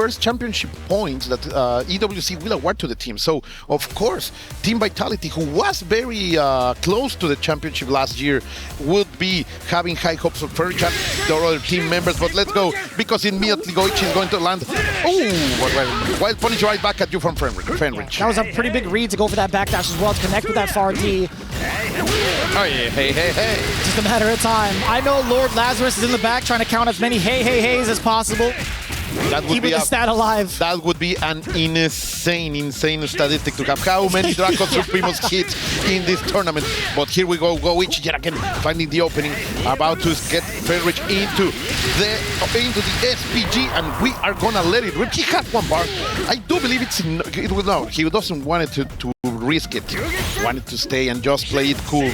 first championship points that EWC will award to the team. So, of course, Team Vitality, who was very close to the championship last year, would be having high hopes of Fenrich and their other team members. But let's go, because immediately Goichi is going to land. Oh, wild punish right back at you from Fenrich. That was a pretty big read to go for that backdash as well, to connect with that far D. Oh, yeah, hey. Just a matter of time. I know Lord Lazarus is in the back trying to count as many heys as possible. That would Keeping the stat alive. That would be an insane statistic to have. How many Draco Supremos hit in this tournament? But here we go, Goichi yet again finding the opening, about to get Fenrich into the SPG, and we are gonna let it rip. He has one bar. I do believe it will no. He doesn't want it to risk it. Wanted to stay and just play it cool.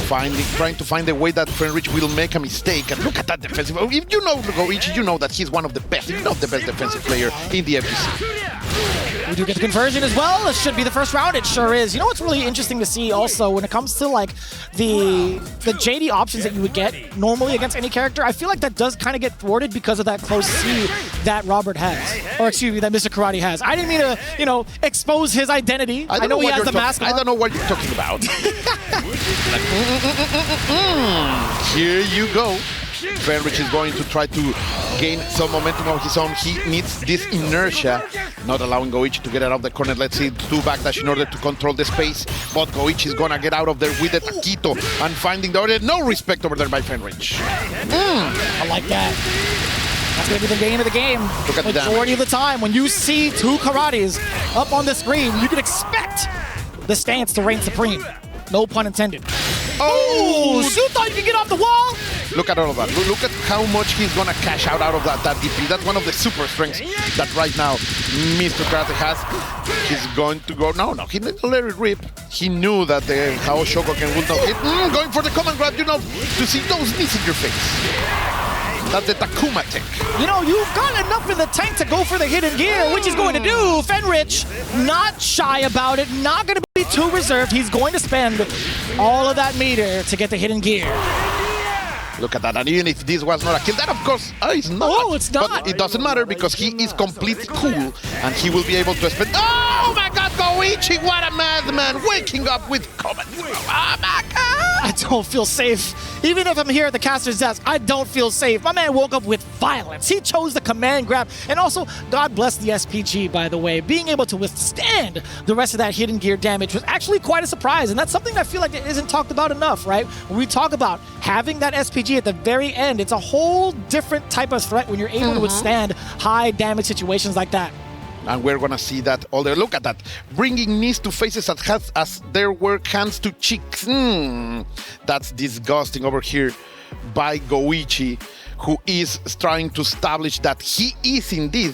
Trying to find a way that Fenrich will make a mistake. And look at that defensive. If you know Goichi, you know that he's one of the best, if not the best defensive player in the FGC. We do get the conversion as well. This should be the first round. It sure is. You know what's really interesting to see also when it comes to like the JD options that you would get normally against any character, I feel like that does kind of get thwarted because of that close C that Robert has. Or excuse me, that Mr. Karate has. I didn't mean to, you know, expose his identity. I know he has the mask on. I don't know what you're talking about. Here you go. Fenrich is going to try to gain some momentum on his own. He needs this inertia, not allowing Goichi to get out of the corner. Let's see, do backdash in order to control the space. But Goichi is gonna get out of there with the taquito and finding the order. No respect over there by Fenrich. I like that. That's going to be the gain of the game. Look at the majority of the time, when you see two Karates up on the screen, you can expect the stance to reign supreme. No pun intended. Oh, you thought you could get off the wall? Look at all of that. Look at how much he's gonna cash out of that DP. That's one of the super strengths that right now Mr. Karate has. He's going to go. No, he didn't let it rip. He knew that the Hao Shokoken would not hit. Going for the command grab, you know, to see those knees in your face. That's the Takuma tech. You know, you've got enough in the tank to go for the hidden gear, which he's going to do. Fenrich, not shy about it, not going to be too reserved. He's going to spend all of that meter to get the hidden gear. Look at that, and even if this was not a kill, that of course is not. Oh, it's not. But it doesn't matter because he is completely cool and he will be able to spend. Oh my god, Goichi, what a madman! Waking up with comment. Oh my god! I don't feel safe. Even if I'm here at the caster's desk, I don't feel safe. My man woke up with violence. He chose the command grab. And also, God bless the SPG, by the way. Being able to withstand the rest of that hidden gear damage was actually quite a surprise. And that's something I feel like it isn't talked about enough, right? When we talk about having that SPG at the very end, it's a whole different type of threat when you're able to withstand high damage situations like that. And we're gonna see that all there. Look at that. Bringing knees to faces as there were hands to cheeks. That's disgusting over here by Goichi, who is trying to establish that he is indeed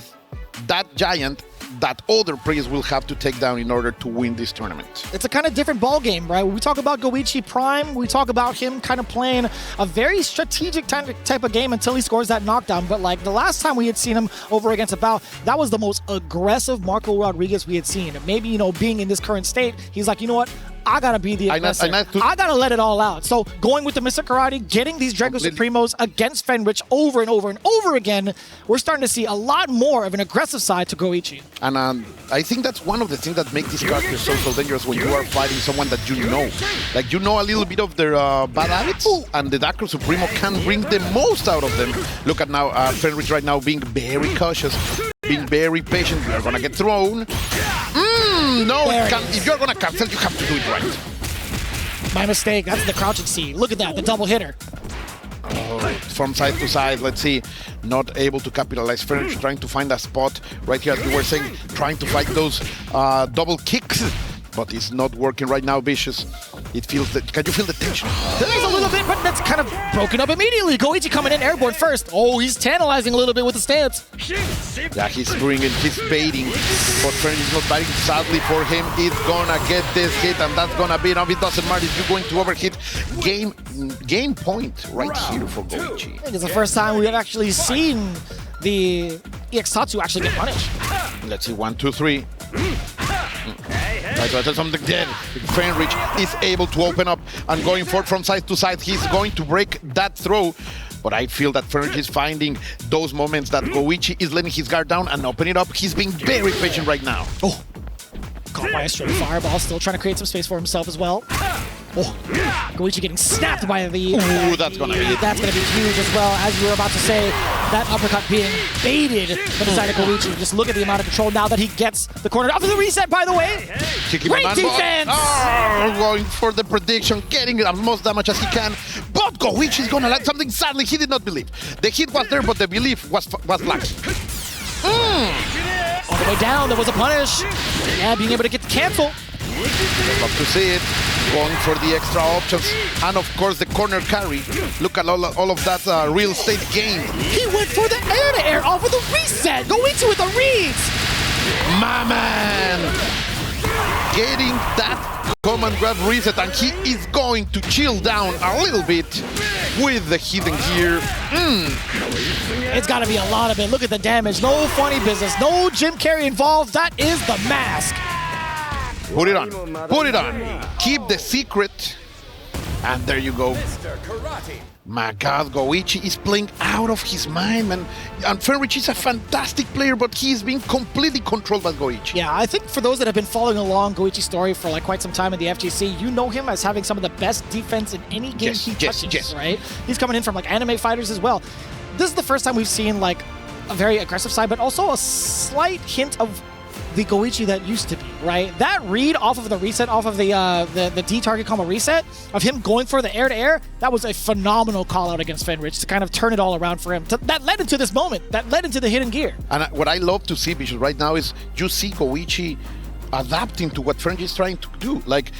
that giant that other players will have to take down in order to win this tournament. It's a kind of different ball game, right? When we talk about Goichi Prime, we talk about him kind of playing a very strategic type of game until he scores that knockdown. But like the last time we had seen him over against a Bao, that was the most aggressive Marco Rodriguez we had seen. And maybe, you know, being in this current state, he's like, you know what? I gotta be the aggressor. I gotta let it all out. So going with the Mr. Karate, getting these Draco Supremos against Fenrich over and over and over again, we're starting to see a lot more of an aggressive side to Goichi. And I think that's one of the things that make this character so dangerous when you are fighting someone that you know. Like, you know a little bit of their bad habits, and the Draco Supremo can bring the most out of them. Look at now, Fenrich right now being very cautious, being very patient. You're gonna get thrown. No, if you're gonna cancel, you have to do it right. My mistake. That's the crouching C. Look at that, the double hitter. From side to side, let's see. Not able to capitalize. Fenrich trying to find a spot right here, as you were saying, trying to fight those double kicks. But it's not working right now, Vicious. It feels that. Can you feel the tension? There's a little bit, but that's kind of broken up immediately. Goichi coming in airborne first. Oh, he's tantalizing a little bit with the stance. Yeah, he's bringing, he's baiting. But Fenrich is not biting. Sadly for him, he's gonna get this hit, and that's gonna be enough. It doesn't matter if you're going to overhit. Game point right here for Goichi. I think it's the first time we've actually seen the EX Tatsu actually get punished. Let's see, 1, 2, 3. Right, so something dead. Fenrich is able to open up and going forward from side to side. He's going to break that throw. but I feel that Fenrich is finding those moments that Goichi is letting his guard down and open it up. He's being very patient right now. Oh, caught by a straight fireball, still trying to create some space for himself as well. Oh, Goichi getting snapped by the... Ooh, that's gonna be it. That's gonna be huge as well. As you were about to say, that uppercut being baited from the side of Goichi. Just look at the amount of control now that he gets the corner. After the reset, by the way. Great defense! Oh, going for the prediction, getting as much damage as he can. But Goichi is gonna land something. Sadly, he did not believe. The hit was there, but the belief was lacking. All the way down, there was a punish. Yeah, being able to get the cancel. Love to see it. Going for the extra options. And of course, the corner carry. Look at all of that real estate gain. He went for the air-to-air off of the reset. Goichi with the reads. My man! Getting that command grab reset, and he is going to chill down a little bit with the hidden gear. It's got to be a lot of it. Look at the damage. No funny business. No Jim Carrey involved. That is the mask. Put it on. Put it on. Keep the secret. And there you go. My God, Goichi is playing out of his mind, man. And Fenrich is a fantastic player, but he's being completely controlled by Goichi. Yeah, I think for those that have been following along Goichi's story for like quite some time in the FGC, you know him as having some of the best defense in any game he touches, right? He's coming in from like anime fighters as well. This is the first time we've seen like a very aggressive side, but also a slight hint of the Goichi that used to be, right? That read off of the reset, off of the D-target combo reset, of him going for the air-to-air, that was a phenomenal call-out against Fenrich to kind of turn it all around for him. That led into this moment. That led into the hidden gear. And what I love to see, Vicious, right now is you see Goichi adapting to what Fenrich is trying to do. Like,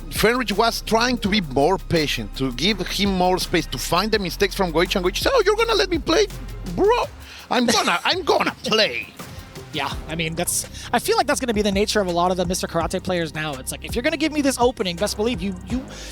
Fenrich was trying to be more patient, to give him more space, to find the mistakes from Goichi, and Goichi said, oh, you're gonna let me play? Bro, I'm gonna play. Yeah, I mean, I feel like that's going to be the nature of a lot of the Mr. Karate players now. It's like, if you're going to give me this opening, best believe you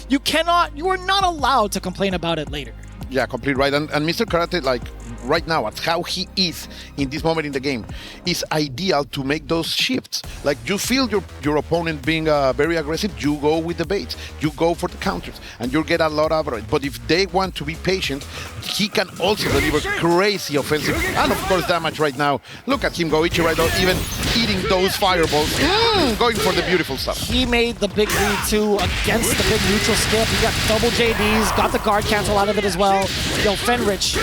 are not allowed to complain about it later. Yeah, completely right. And Mr. Karate, like, right now, at how he is in this moment in the game, is ideal to make those shifts. Like, you feel your opponent being very aggressive, you go with the baits, you go for the counters, and you'll get a lot out of it. But if they want to be patient, he can also deliver crazy offensive and, of course, damage right now. Look at him, Goichi right now, even eating those fireballs, going for the beautiful stuff. He made the big lead, too, against the big neutral skip. He got double JDs, got the guard cancel out of it as well. Yo, Fenrich,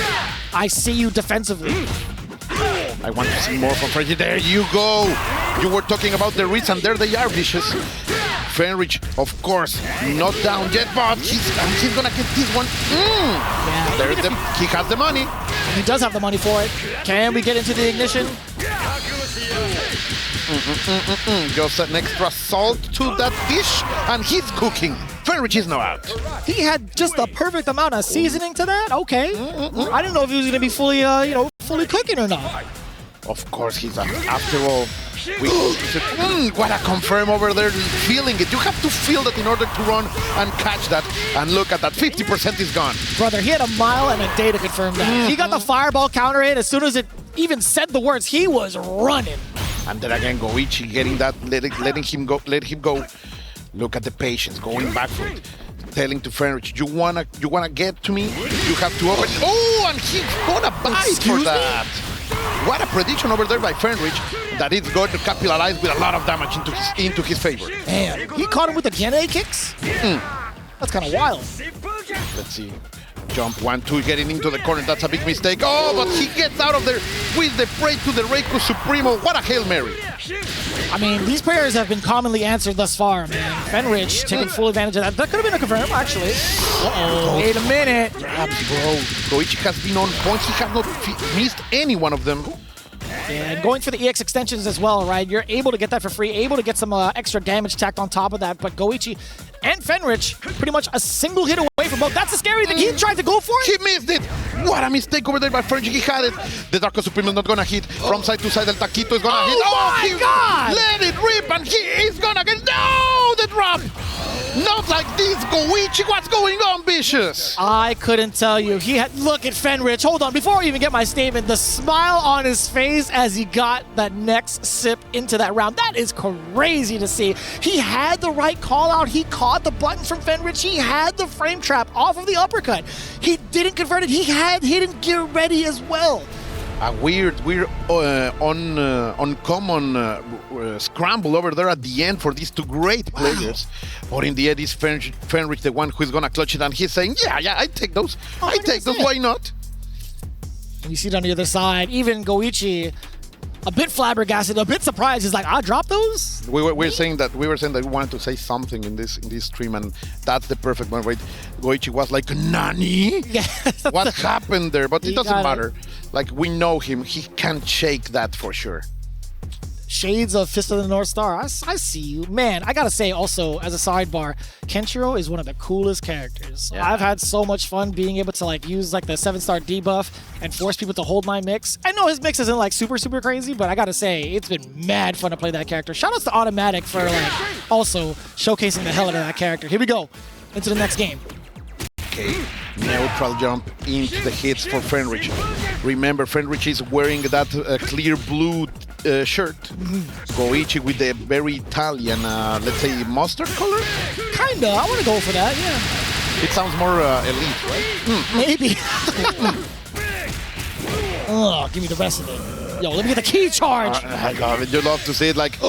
I see you defensively. I want to see more from Fenrich. There you go. You were talking about the reads, and there they are, Vicious. Fenrich, of course, not down yet, but he's gonna get this one. Yeah. He has the money. He does have the money for it. Can we get into the ignition? Just an extra salt to that dish, and he's cooking. Fenrich is now out. He had just the perfect amount of seasoning to that? Okay. I didn't know if he was going to be fully, fully cooking or not. Of course he's after all. What a confirm over there, feeling it. You have to feel that in order to run and catch that. And look at that, 50% is gone. Brother, he had a mile and a day to confirm that. He got the fireball counter hit as soon as it even said the words. He was running. And then again, Goichi getting that, letting him go. Look at the patience, going back for it. Telling to Fenrich, you wanna get to me? You have to open. Oh, and he's gonna bite for that. What a prediction over there by Fenrich, that it's going to capitalize with a lot of damage into his favor. Man, he caught him with the Gene kicks? That's kind of wild. Let's see. Jump 1-2, getting into the corner. That's a big mistake. Oh, but he gets out of there with the prey to the Reiko Supremo. What a Hail Mary. I mean, these prayers have been commonly answered thus far, man. Fenrich taking full advantage of that. That could have been a confirm, actually. Wait a minute. Bro, Goichi has been on point. He has not missed any one of them. Yeah, and going for the EX extensions as well, right? You're able to get that for free, able to get some extra damage tacked on top of that, but Goichi and Fenrich pretty much a single hit away from both. That's the scary thing. He tried to go for it. He missed it. What a mistake over there by Fenrich. He had it. The Darko Supremo is not going to hit. From side to side, El Taquito is going to hit. Oh my God! Let it rip, and he is going to get... No! The drop! Not like this, Goichi. What's going on, Vicious? I couldn't tell you. Look at Fenrich. Hold on, before I even get my statement, the smile on his face as he got that next sip into that round. That is crazy to see. He had the right call out. He caught the button from Fenrich. He had the frame trap off of the uppercut. He didn't convert it. He had hidden gear ready as well. A weird uncommon scramble over there at the end for these two great players. But in the end, it's Fenrich the one who's gonna clutch it, and he's saying, yeah, I take those. I take those, why not? You see it on the other side. Even Goichi, a bit flabbergasted, a bit surprised. He's like, I dropped those? We were saying that we wanted to say something in this stream, and that's the perfect one, right? Goichi was like, Nani? Yeah. What happened there? But it doesn't matter. Like, we know him. He can't shake that for sure. Shades of Fist of the North Star. I see you. Man, I gotta say also, as a sidebar, Kenshiro is one of the coolest characters. Yeah. I've had so much fun being able to like use like the 7-star debuff and force people to hold my mix. I know his mix isn't like super crazy, but I gotta say, it's been mad fun to play that character. Shout outs to Automatic for like also showcasing the hell out of that character. Here we go, into the next game. Okay, neutral jump into the hits for Fenrich. Remember, Fenrich is wearing that clear blue shirt. Goichi with the very Italian, let's say, mustard color? Kinda, I wanna go for that, yeah. It sounds more elite, right? Maybe. Oh, give me the rest of it. Yo, let me get the key charge. I love it. You love to say it like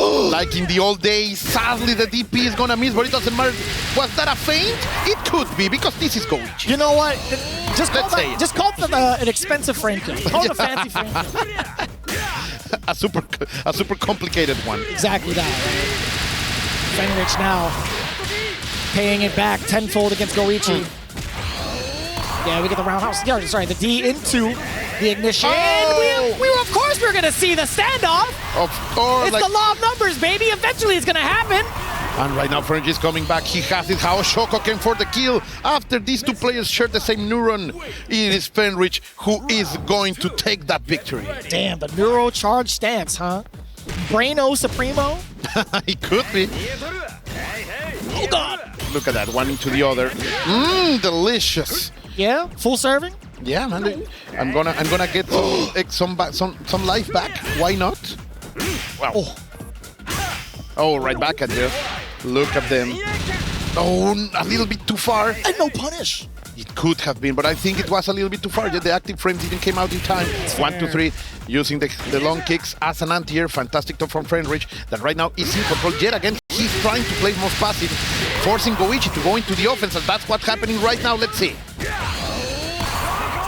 in the old days. Sadly, the DP is gonna miss, but it doesn't matter. Was that a feint? It could be, because this is Goichi. You know what? Just call it an expensive frame kill. Call it a fancy frame kill. a super complicated one. Exactly that. Right? Fenrich now paying it back tenfold against Goichi. Yeah, we get the roundhouse. Yeah, sorry, the D into the ignition. Oh! We of course we're gonna see the standoff. Of course. It's the law of numbers, baby. Eventually it's gonna happen. And right now Fenrich is coming back. He has it. How Shoko came for the kill. After these two players share the same neuron, it is Fenrich who is going to take that victory. Damn, the neuro charge stance, huh? Braino Supremo? It could be. Oh God! Look at that, one into the other. Delicious. Yeah, full serving. Yeah, man. I'm gonna get some life back. Why not? Wow. Oh, right back at you. Look at them. Oh, a little bit too far. And no punish. It could have been, but I think it was a little bit too far. Yeah, the active frame didn't come out in time. 1, 2, 3, using the long kicks as an anti-air. Fantastic top from Fenrich that right now is in control yet again. He's trying to play most passive, forcing Goichi to go into the offense, and that's what's happening right now. Let's see.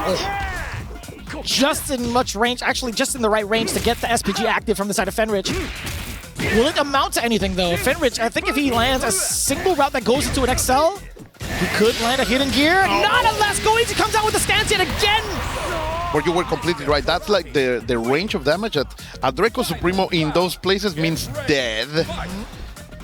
Oh. Just in much range, actually just in the right range to get the SPG active from the side of Fenrich. Will it amount to anything though? Fenrich, I think if he lands a single route that goes into an XL, he could land a hidden gear. Not unless Goichi comes out with the stance yet again. But you were completely right. That's like the range of damage at Draco Supremo in those places means dead.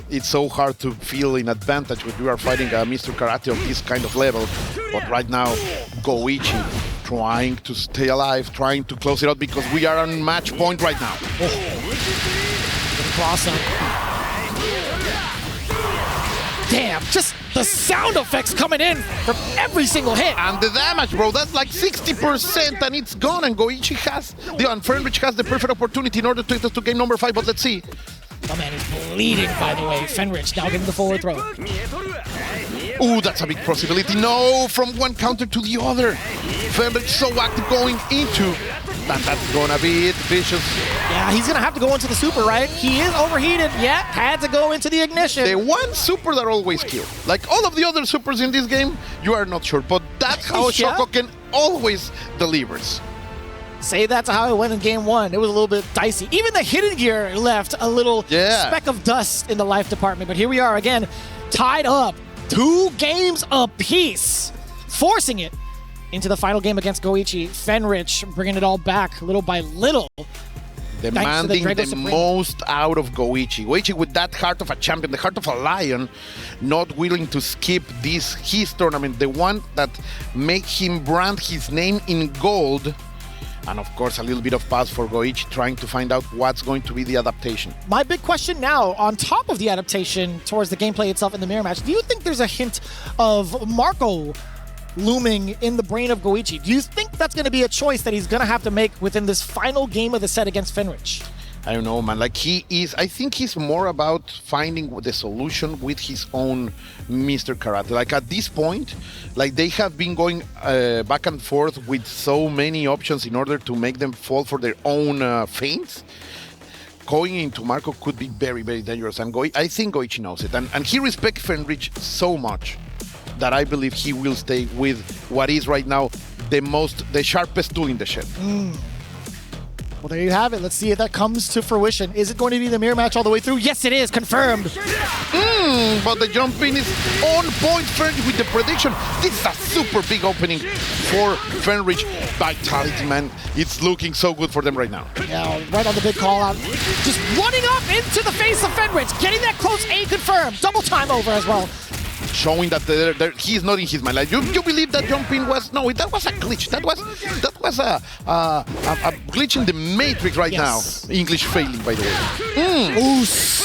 It's so hard to feel in advantage when you are fighting a Mr. Karate of this kind of level. But right now, Goichi trying to stay alive, trying to close it out because we are on match point right now. Cross up. Damn, just the sound effects coming in from every single hit. And the damage, bro, that's like 60% and it's gone. And Goichi has, and Fenrich has the perfect opportunity in order to take us to game number 5, but let's see. My man is bleeding, by the way. Fenrich now getting the forward throw. Ooh, that's a big possibility. No, from one counter to the other. Fenrich so active going into, and that's gonna be it, Vicious. Yeah, he's gonna have to go into the super, right? He is overheated. Yeah, had to go into the ignition. The one super that always kills. Like all of the other supers in this game, you are not sure, but that's how Yeah. Shokoken always delivers. Say that's how it went in game 1. It was a little bit dicey. Even the hidden gear left a little speck of dust in the life department. But here we are again, tied up. 2 games apiece. Forcing it into the final game against Goichi. Fenrich bringing it all back little by little. Demanding the most out of Goichi. Goichi with that heart of a champion, the heart of a lion, not willing to skip his tournament, the one that make him brand his name in gold. And of course, a little bit of pass for Goichi, trying to find out what's going to be the adaptation. My big question now, on top of the adaptation towards the gameplay itself in the mirror match, do you think there's a hint of Marco looming in the brain of Goichi? Do you think that's going to be a choice that he's going to have to make within this final game of the set against Fenrich? I don't know, man. Like, I think he's more about finding the solution with his own Mr. Karate. Like, at this point, like, they have been going back and forth with so many options in order to make them fall for their own feints. Going into Marco could be very, very dangerous. And I think Goichi knows it. And he respects Fenrich so much that I believe he will stay with what is right now the sharpest tool in the shed. Well, there you have it. Let's see if that comes to fruition. Is it going to be the mirror match all the way through? Yes, it is. Confirmed. But the jump in is on point. Fenrich with the prediction. This is a super big opening for Fenrich. Vitality, man. It's looking so good for them right now. Yeah, right on the big call out. Just running up into the face of Fenrich. Getting that close A confirmed. Double time over as well. Showing that he's not in his mind. Like, you believe that jumping was that was a glitch. That was a glitch in the matrix right now. English failing, by the way. Oos.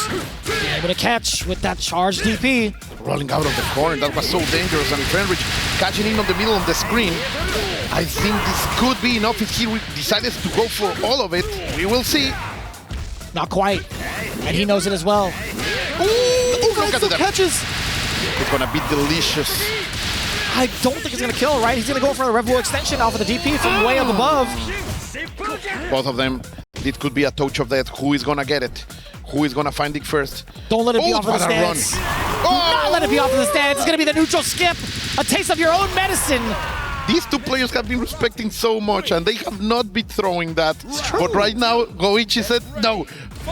Able to catch with that charged DP. Rolling out of the corner. That was so dangerous. And Fenrich catching in on the middle of the screen. I think this could be enough if he decides to go for all of it. We will see. Not quite. And he knows it as well. Ooh, look at that. Catches. It's gonna be delicious. I don't think it's gonna kill, right? He's gonna go for a Rev War extension off of the DP from way up above. Both of them. It could be a touch of death. Who is gonna get it? Who is gonna find it first? Don't let it be off of the stance. Not let it be off of the stance. It's gonna be the neutral skip. A taste of your own medicine. These two players have been respecting so much, and they have not been throwing that. But right now, Goichi said, no,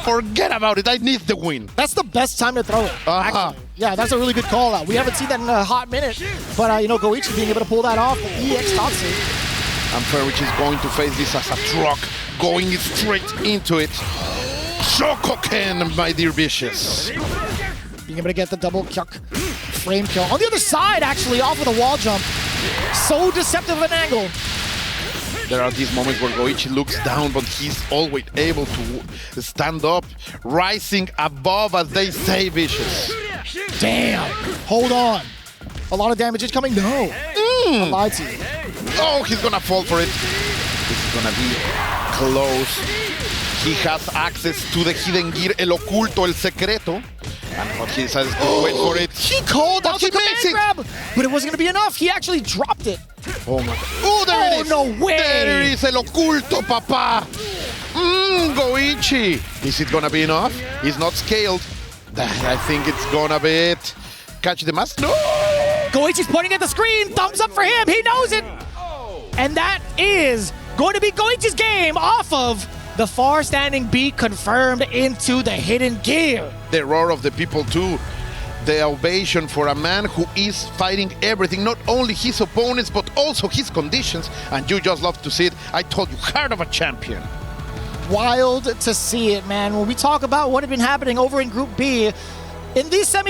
forget about it. I need the win. That's the best time to throw it, actually. Yeah, that's a really good call out. We haven't seen that in a hot minute. But, Goichi being able to pull that off, the EX toxic. And Fenrich is going to face this as a truck, going straight into it. Shokoken, my dear Vicious. Being able to get the double kyuk frame kill. On the other side, actually, off of the wall jump. So deceptive an angle. There are these moments where Goichi looks down, but he's always able to stand up, rising above, as they say, Vicious. Damn. Hold on. A lot of damage is coming. No. I lied to you. Oh, he's gonna fall for it. This is gonna be close. He has access to the hidden gear, el oculto, el secreto. And he decides to wait for it. He called out the command grab, but it wasn't going to be enough. He actually dropped it. Oh my God. Oh, there it is. No way. There it is, el oculto, papa. Goichi. Is it going to be enough? He's not scaled. I think it's going to be it. Catch the mask. No. Goichi's pointing at the screen. Thumbs up for him. He knows it. And that is going to be Goichi's game off of the far standing B confirmed into the hidden gear. The roar of the people too. The ovation for a man who is fighting everything, not only his opponents, but also his conditions. And you just love to see it. I told you, heart of a champion. Wild to see it, man. When we talk about what had been happening over in Group B, in these semifinals,